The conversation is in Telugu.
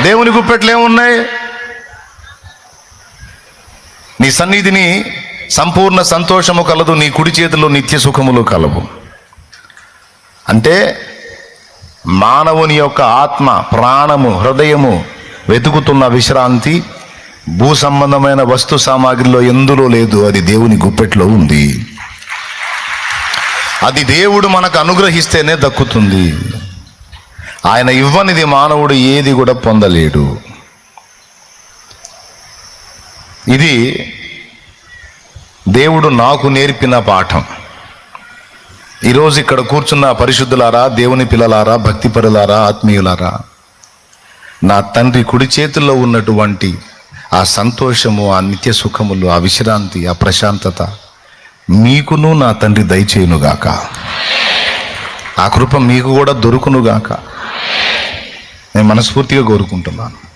దేవుని గుప్పెట్లు ఏమున్నాయి? నీ సన్నిధిని సంపూర్ణ సంతోషము కలదు, నీ కుడి చేతిలో నిత్య సుఖములు కలవు. అంటే మానవుని యొక్క ఆత్మ, ప్రాణము, హృదయము వెతుకుతున్న విశ్రాంతి భూ సంబంధమైన వస్తు సామాగ్రిలో ఎందులో లేదు, అది దేవుని గుప్పెట్లో ఉంది. అది దేవుడు మనకు అనుగ్రహిస్తేనే దక్కుతుంది. ఆయన ఇవ్వనిది మానవుడు ఏది కూడా పొందలేడు. ఇది దేవుడు నాకు నేర్పిన పాఠం. ఈరోజు ఇక్కడ కూర్చున్న పరిశుద్ధులారా, దేవుని పిల్లలారా, భక్తిపరులారా, ఆత్మీయులారా, నా తండ్రి కుడి చేతుల్లో ఉన్నటువంటి ఆ సంతోషము, ఆ నిత్య సుఖములు, ఆ విశ్రాంతి, ఆ ప్రశాంతత మీకును నా తండ్రి దయచేయునుగాక. ఆ కృప మీకు కూడా దొరుకునుగాక నేను మనస్ఫూర్తిగా కోరుకుంటున్నాను.